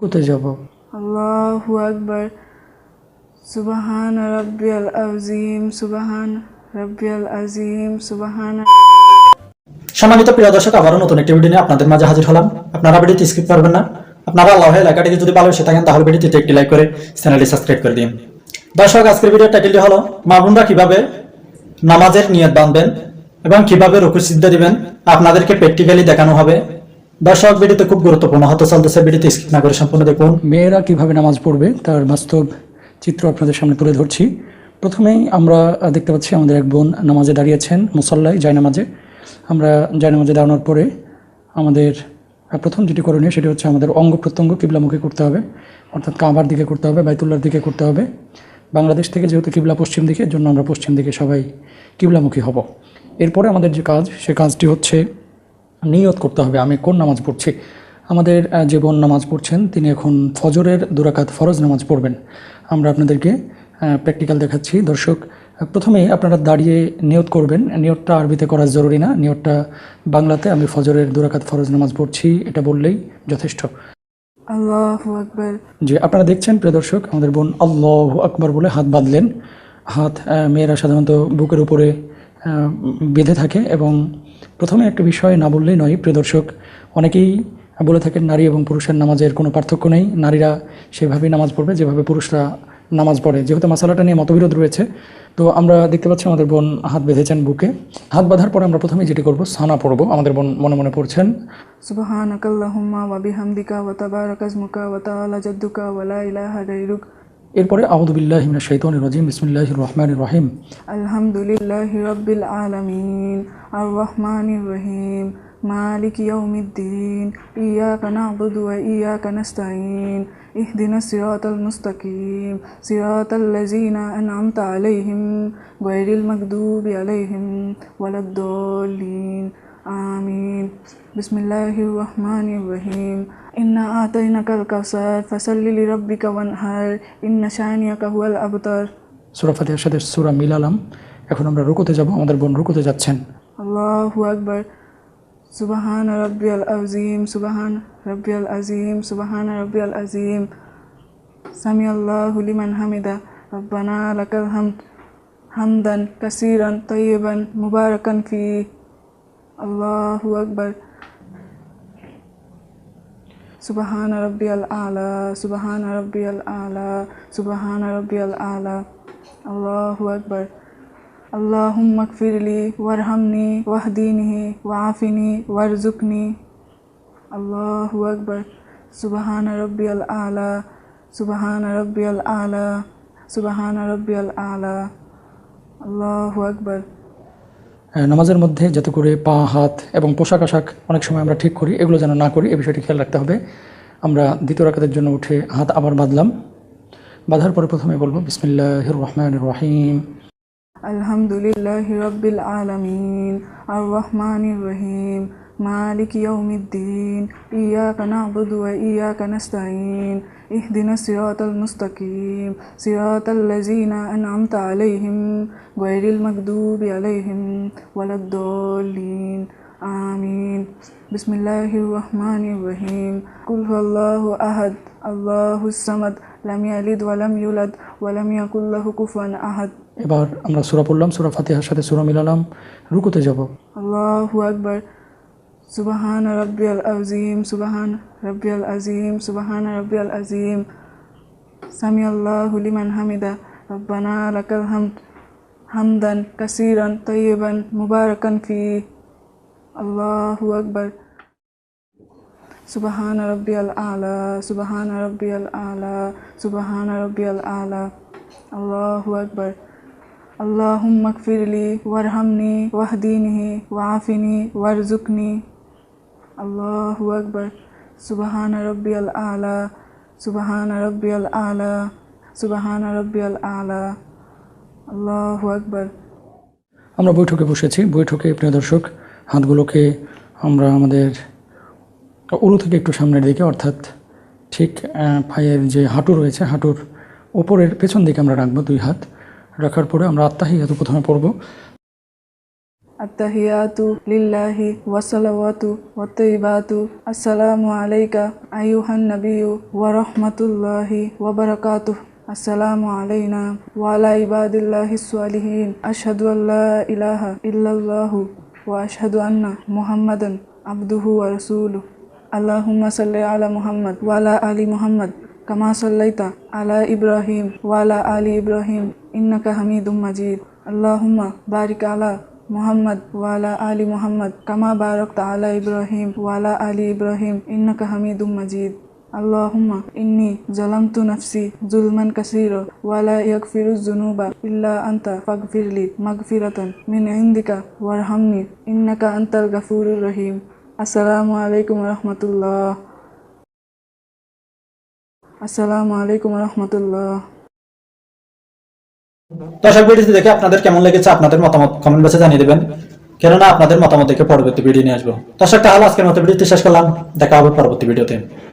কোথায় যাব? আল্লাহু আকবার। সুবহান রাব্বিয়াল আযীম, সুবহান রাব্বিয়াল আযীম, সুবহান। সম্মানিত প্রিয় দর্শক, আবারও নতুন একটি ভিডিও নিয়ে আপনাদের মাঝে হাজির হলাম। আপনারা ভিডিওটি স্কিপ করবেন না। আপনারা আল্লাহর লেখাটিকে যদি ভালোবেসে থাকেন তাহলে ভিডিওটিতে একটি লাইক করে চ্যানেলটি সাবস্ক্রাইব করে দিন। দর্শক, আজকের ভিডিওর টাইটেলটি হলো মা বোনরা কিভাবে নামাজের নিয়ত বাঁধবেন এবং কিভাবে রুকু সিজদা দিবেন আপনাদেরকে প্র্যাকটিক্যালি দেখানো হবে। দর্শক, ভিডিওতে খুব গুরুত্বপূর্ণ হতে চলতেছে, ভিডিওটি স্কিপ না করে সম্পূর্ণ দেখুন। মেয়েরা কিভাবে নামাজ পড়বে তার বাস্তব চিত্র আপনাদের সামনে তুলে ধরছি। প্রথমেই আমরা দেখতে পাচ্ছি আমাদের এক বোন নামাজে দাঁড়িয়েছেন, মুসল্লায় জায়নামাজে। আমরা জায়নামাজে দাঁড়ানোর পরে আমাদের প্রথম যেটি করণীয় সেটি হচ্ছে আমাদের অঙ্গ প্রত্যঙ্গ কিবলামুখী করতে হবে, অর্থাৎ কাবার দিকে করতে হবে, বাইতুল্লাহর দিকে করতে হবে। বাংলাদেশ থেকে যেহেতু কিবলা পশ্চিম দিকে, এর জন্য আমরা পশ্চিম দিকে সবাই কিবলামুখী হব। এরপরে আমাদের যে কাজ, সে কাজটি হচ্ছে নিয়ত করতে হবে আমি কোন নামাজ পড়ছি। আমাদের যে বোন নামাজ পড়ছেন তিনি এখন ফজরের 2 রাকাত ফরজ নামাজ পড়বেন। আমরা আপনাদেরকে প্র্যাকটিক্যাল দেখাচ্ছি। দর্শক, প্রথমেই আপনারা দাঁড়িয়ে নিয়ত করবেন। নিয়তটা আরবিতে করা জরুরি না, নিয়তটা বাংলাতে আমি ফজরের 2 রাকাত ফরজ নামাজ পড়ছি এটা বললেই যথেষ্ট। আল্লাহু আকবার। যে আপনারা দেখছেন প্রিয় দর্শক, আমাদের বোন আল্লাহু আকবার বলে হাত বাঁধলেন। হাত মেয়েরা সাধারণত বুকের উপরে বেঁধে থাকে এবং প্রথমে একটা বিষয় না বললেই নয় প্রিয় দর্শক, অনেকেই বলে থাকেন নারী এবং পুরুষের নামাজের কোনো পার্থক্য নেই, নারীরা সেভাবেই নামাজ পড়বে যেভাবে পুরুষরা নামাজ পড়ে। যেহেতু মাসালাটা নিয়ে মতবিরোধ রয়েছে, তো আমরা দেখতে পাচ্ছি আমাদের বোন হাত বেঁধেছেন বুকে। হাত বাঁধার পরে আমরা প্রথমেই যেটি করব, সানা পড়ব। আমাদের বোন মনে মনে পড়ছেন সুবহানাকাল্লাহুম্মা ওয়া বিহামদিকা ওয়া তাবারাকা ইসমুকা ওয়া তাআলা জাদ্দুকা ওয়া লা ইলাহা গায়রুক। এরপরে আউযু বিল্লাহি মিনাশ শাইতানির রাজিম, বিসমিল্লাহির রহমানির রহিম। আলহামদুলিল্লাহি রাব্বিল আলামিন আর রহমানির রহিম মালিকি ইয়াউমিদ্দিন ইয়্যাকা না'বুদু ওয়া ইয়্যাকা নাস্তাঈন ইহদিনাস সিরাতাল মুস্তাকিম সিরাতাল লাযিনা আন'আমতা আলাইহিম গায়রিল মাগদুবি আলাইহিম ওয়ালাদ-দাল্লিন আমিন। বিসমিল্লাহির রহমানির রহিম। ইন্না আতাইনাকাল কাউসার ফাসাল্লি লিরাব্বিকা ওয়ানহার ইন্না শানিয়াকা হুয়াল আবতার। সূরা ফাতিহার সাথে সূরা মিলালাম। এখন আমরা রুকুতে যাব। আমাদের বোন রুকুতে যাচ্ছেন। আল্লাহু আকবার। সুবহান রাব্বিয়াল আযীম, সুবহান রাব্বিয়াল আযীম, সুবহান রাব্বিয়াল আযীম। সামিআল্লাহু লিমান হামিদা, রব্বানা লাকাল হামদ হামদান কাসীরান তাইয়িবান মুবারাকান ফীহি। আল্লাহু আকবার। সুবহান রাব্বিয়াল আলা, সুবহান রাব্বিয়াল আলা, সুবহান রাব্বিয়াল আলা। আল্লাহু আকবার। আল্লাহুম্মা গফিরলি ওয়ারহামনি ওয়াহদিনি ওয়াআফিনি ওয়ারযুকনি। আল্লাহু আকবার। সুবহান রাব্বিয়াল আলা, সুবহান রাব্বিয়াল আলা, সুবহান রাব্বিয়াল আলা। আল্লাহু আকবার। নামাজের মধ্যে যাতে করে পা, হাত এবং পোশাক আশাক অনেক সময় আমরা ঠিক করি, এগুলো যেন না করি, এই বিষয়টি খেয়াল রাখতে হবে। আমরা দ্বিতীয় রাকাতের জন্য উঠে হাত আবার বাঁধলাম। বাঁধার পরে প্রথমে বলবো বিসমিল্লাহির রহমানির রহিম। আলহামদুলিল্লাহি রাব্বিল আলামিন আর রহমানির রহিম মালিকি ইয়াউমিদ্দিন ইয়্যাকা না'বুদু ওয়া ইয়্যাকা নাস্তাঈন ইহদিনাস সিরাতাল মুস্তাকিম সিরাতাল লাযিনা আন'আমতা আলাইহিম গায়রিল মাগদুবি আলাইহিম ওয়ালাদ-দাল্লিন আমিন। বিসমিল্লাহির রহমানির রহিম। কুল হুয়াল্লাহু আহাদ, আল্লাহুস সামাদ, লাম ইয়ালিদ ওয়া লাম ইউলাদ ওয়া লাম ইয়াকুল লাহু কুফুয়ান আহাদ। এবার আমরা সূরা পড়লাম, সূরা ফাতিহার সাথে সূরা মিলালাম। রুকুতে যাব। আল্লাহু আকবার। সুবহান রাব্বিয়াল আযীম, সুবহান রাব্বিয়াল আযীম, সুবহান রাব্বিয়াল আযীম। সামিআল্লাহু লিমান হামিদা, রব্বানা লাকাল হামদ হামদান কাসীরান তাইয়িবান মুবারাকান ফীহি। আল্লাহু আকবার। সুবহান রাব্বিয়াল আলা, সুবহান রাব্বিয়াল আলা, সুবহান রাব্বিয়াল আলা। আল্লাহু আকবার। আল্লাহুম্মা গফিরলি ওয়ারহামনি ওয়াহদিনি ওয়াআফিনি ওয়ারযুকনি। আল্লাহু আকবার। সুবহান রাব্বিয়াল আলা, সুবহান রাব্বিয়াল আলা, সুবহান রাব্বিয়াল আলা। আল্লাহু আকবার। আমরা বৈঠকে বসেছি। বৈঠকে প্রিয় দর্শক, হাতগুলোকে আমরা আমাদের উরু থেকে একটু সামনের দিকে, অর্থাৎ ঠিক পায়ের যে হাঁটু রয়েছে, হাঁটুর ওপরের পেছন দিকে আমরা রাখবো 2 হাত। রাখার পরে আমরা আত্তাহিয়াতু প্রথমে পড়ব। আত্তাহিয়াতু লিল্লাহি ওয়া সালাওয়াতু ওয়া তাইয়িবাতু আসসালামু আলাইকা আইয়ুহান নাবিয়্যু ওয়া রাহমাতুল্লাহি ওয়া বারাকাতুহু আসসালামু আলাইনা ওয়া আলা ইবাদিল্লাহিস সালিহিন আশহাদু আল্লা ইলাহা ইল্লাল্লাহু ওয়া আশহাদু আন্না মুহাম্মাদান আবদুহু ওয়া রাসূলুহু আল্লাহুম্মা সাল্লি আলা মুহাম্মাদ ওয়া আলা আলি মুহাম্মাদ কামা সাল্লাইতা আলা ইব্রাহিম ওয়া আলা আলি ইব্রাহিম ইন্নাকা হামিদুম মাজিদ আল্লাহুম্মা বারিক আলা মুহাম্মাদ ওয়া আলা আলি মুহাম্মাদ কামা বারাকতা আলা ইব্রাহিম ওয়া আলা আলি ইব্রাহিম ইন্নাকা হামিদুম মাজিদ আল্লাহুম্মা ইন্নী যালামতু নাফসি যুলমান কাসীরা ওয়া লা ইয়াগফিরুয যুনুবা ইল্লা আনতা ফাগফিরলি মাগফিরাতান মিন ইনদিকা ওয়ারহামনি ইন্নাকা আনতাল গাফুরুর রহিম। আসসালামু আলাইকুম ওয়া রাহমাতুল্লাহ। আসসালামু আলাইকুম ওয়া রাহমাতুল্লাহ। দর্শক, ভিডিওটি দেখে আপনাদের কেমন লেগেছে আপনাদের মতামত কমেন্ট বক্সে জানিয়ে দেবেন, কেননা আপনাদের মতামত দেখে পরবর্তী ভিডিও নিয়ে আসবো। দর্শক, তাহলে আজকের মতো ভিডিওটি শেষ করলাম, দেখা হবে পরবর্তী ভিডিওতে।